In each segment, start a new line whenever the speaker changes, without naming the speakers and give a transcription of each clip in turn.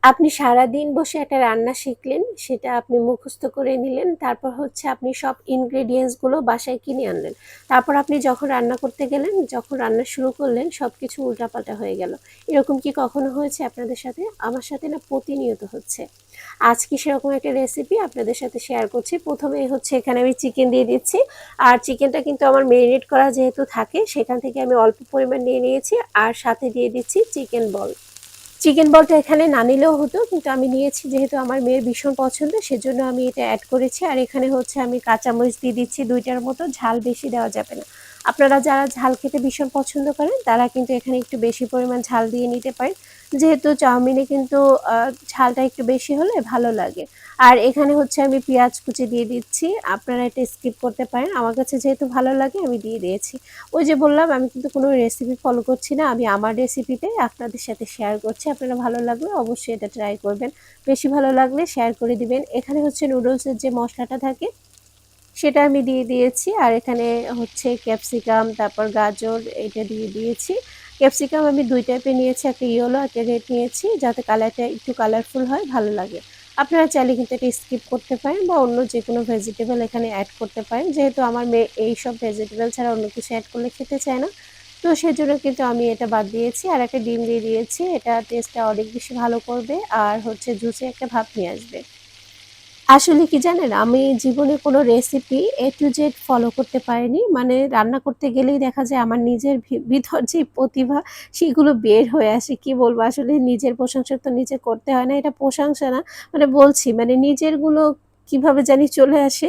আপনি সারাদিন বসে একটা রান্না শিখলেন, সেটা আপনি মুখস্থ করে নিলেন। তারপর হচ্ছে আপনি সব ingredients গুলো বাসায় কিনে আনলেন। তারপর আপনি যখন রান্না করতে গেলেন, যখন রান্না শুরু করলেন সবকিছু উল্টাপাল্টা হয়ে গেল। এরকম কি কখনো হয়েছে আপনাদের সাথে? আমার সাথে না প্রতিনিয়ত হচ্ছে। আজকে সেরকম একটা রেসিপি আপনাদের সাথে শেয়ার করছি। প্রথমেই হচ্ছে এখানে আমি চিকেন দিয়ে দিচ্ছি। আর চিকেনটা কিন্তু আমার মেরিনেট করা যেহেতু থাকে, সেখান থেকে আমি অল্প পরিমাণ নিয়ে নিয়েছি আর সাথে দিয়ে দিচ্ছি চিকেন বল। চিকেন বলটা এখানে না নিলেও হতো, কিন্তু আমি নিয়েছি যেহেতু আমার মেয়ের ভীষণ পছন্দ, সেজন্য আমি এটা অ্যাড করেছি। আর এখানে হচ্ছে আমি কাঁচামরিচ দিয়ে দিচ্ছি ২টার মতো, ঝাল বেশি দেওয়া যাবে না। আপনারা যারা ঝাল খেতে ভীষণ পছন্দ করেন তারা কিন্তু এখানে একটু বেশি পরিমাণ ঝাল দিয়ে নিতে পারেন, যেহেতু চাউমিনে কিন্তু ঝালটা একটু বেশি হলে ভালো লাগে। আর এখানে হচ্ছে আমি পেঁয়াজ কুচি দিয়ে দিচ্ছি, আপনারা এটা স্কিপ করতে পারেন, আমার কাছে যেহেতু ভালো লাগে আমি দিয়ে দিয়েছি। ওই যে বললাম আমি কিন্তু কোনো রেসিপি ফলো করছি না, আমি আমার রেসিপিটাই আপনাদের সাথে শেয়ার করছি। আপনারা ভালো লাগলে অবশ্যই এটা ট্রাই করবেন, বেশি ভালো লাগলে শেয়ার করে দিবেন। এখানে হচ্ছে নুডলসের যে মশলাটা থাকে সেটা আমি দিয়ে দিয়েছি। আর এখানে হচ্ছে ক্যাপসিকাম, তারপর গাজর এটা দিয়ে দিয়েছি। ক্যাপসিকাম আমি ২ টাইপের নিয়েছি, একটা ইয়েলো একটা রেড নিয়েছি, যাতে কালারটা একটু কালারফুল হয়, ভালো লাগে। আপনারা চাইলে কিন্তু এটা স্কিপ করতে পারেন বা অন্য যেকোনো ভেজিটেবল এখানে অ্যাড করতে পারেন, যেহেতু আমার মেয়ে এইসব ভেজিটেবল ছাড়া অন্য কিছু অ্যাড করলে খেতে চায় না। তো সেজন্য কিন্তু আমি এটা বাদ দিয়েছি। আর একটা ডিম দিয়ে দিয়েছি, এটা টেস্টটা অনেক বেশি ভালো করবে আর হচ্ছে জুসি একটা ভাব নিয়ে আসবে। আসলে কি জানেন, আমি জীবনে কোনো recipe A to Z follow করতে পারিনি। মানে রান্না করতে গেলেই দেখা যায় আমার নিজের ভিতর যে প্রতিভা সেগুলো বের হয়ে আসে। কি বলবো, আসলে নিজের প্রশংসা তো নিজে করতে হয় না। এটা প্রশংসা না, মানে বলছি মানে নিজের গুলো কিভাবে জানি চলে আসে।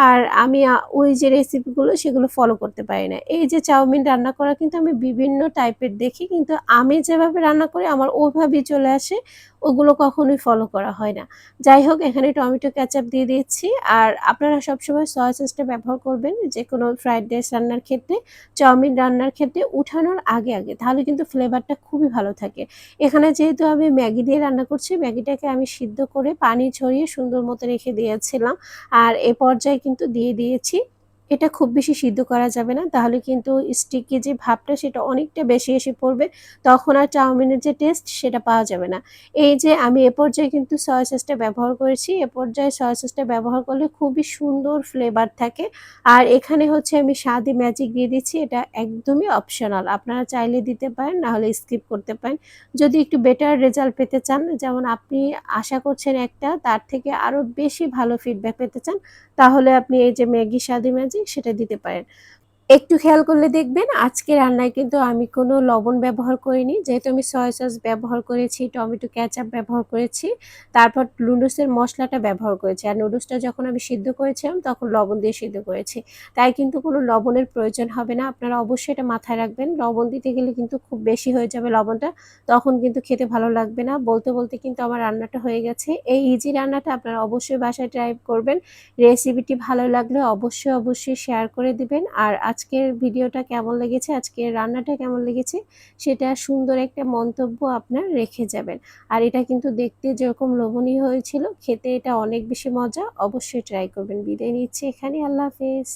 আর আমি ওই যে রেসিপিগুলো সেগুলো ফলো করতে পারি না। এই যে চাউমিন রান্না করা কিন্তু আমি বিভিন্ন টাইপের দেখি, কিন্তু আমি যেভাবে রান্না করি আমার ওভাবেই চলে আসে। ওগুলো কখনোই ফলো করা হয় না। যাই হোক, এখানে টমেটো কেচাপ দিয়ে দিচ্ছি। আর আপনারা সবসময় সয়া সসটা ব্যবহার করবেন যেকোনো ফ্রাইড রাইস রান্নার ক্ষেত্রে, চাউমিন রান্নার ক্ষেত্রে উঠানোর আগে তাহলে কিন্তু ফ্লেভারটা খুবই ভালো থাকে। এখানে যেহেতু আমি ম্যাগি দিয়ে রান্না করছি, ম্যাগিটাকে আমি সিদ্ধ করে পানি ছড়িয়ে সুন্দর মতো রেখে দিয়েছিলাম। আর এ পর্যায়ে কিন্তু দিয়ে দিয়েছি, এটা খুব বেশি সিদ্ধ করা যাবে না, তাহলে কিন্তু স্টিকি যে ভাবটা সেটা অনেকটা বেশি এসে পড়বে, তখন আর চাউমিনের যে টেস্ট সেটা পাওয়া যাবে না। এই যে আমি এ পর্যায়ে কিন্তু সয়া সসটা ব্যবহার করেছি। এ পর্যায়ে সয়া সসটা ব্যবহার করলে খুবই সুন্দর ফ্লেভার থাকে। আর এখানে হচ্ছে আমি স্বাদে ম্যাজিক দিয়ে দিচ্ছি। এটা একদমই অপশনাল। আপনারা চাইলে দিতে পারেন, না হলে স্কিপ করতে পারেন। যদি একটু বেটার রেজাল্ট পেতে চান, যেমন আপনি আশা করছেন একটা, তার থেকে আরো বেশি ভালো ফিডব্যাক পেতে চান, তাহলে আপনি এই যে ম্যাগি স্বাদে ম্যাজিক সেটা দিতে পারেন। একটু খেয়াল করলে দেখবেন আজকে রান্নায় কিন্তু আমি কোনো লবণ ব্যবহার করিনি, যেহেতু আমি সয়া সস ব্যবহার করেছি, টমেটো কেচাপ ব্যবহার করেছি, তারপর নুডলসের মশলাটা ব্যবহার করেছি। আর নুডলসটা যখন আমি সিদ্ধ করেছিলাম তখন লবণ দিয়ে সিদ্ধ করেছি, তাই কিন্তু কোনো লবণের প্রয়োজন হবে না। আপনারা অবশ্যই এটা মাথায় রাখবেন, লবণ দিতে গেলে কিন্তু খুব বেশি হয়ে যাবে লবণটা, তখন কিন্তু খেতে ভালো লাগবে না। বলতে বলতে কিন্তু আমার রান্নাটা হয়ে গেছে। এই ইজি রান্নাটা আপনারা অবশ্যই বাসায় ট্রাই করবেন। রেসিপিটি ভালো লাগলে অবশ্যই শেয়ার করে দিবেন। আর আজকের ভিডিওটা কেমন লেগেছে, আজকের রান্নাটা কেমন লেগেছে সেটা সুন্দর একটা মন্তব্য আপনার রেখে যাবেন। আর এটা কিন্তু দেখতে যেরকম লোভনীয় হয়েছিল, খেতে এটা অনেক বেশি মজা। অবশ্যই ট্রাই করবেন। বিদায় নিচ্ছি এখানে, আল্লাহ হাফেজ।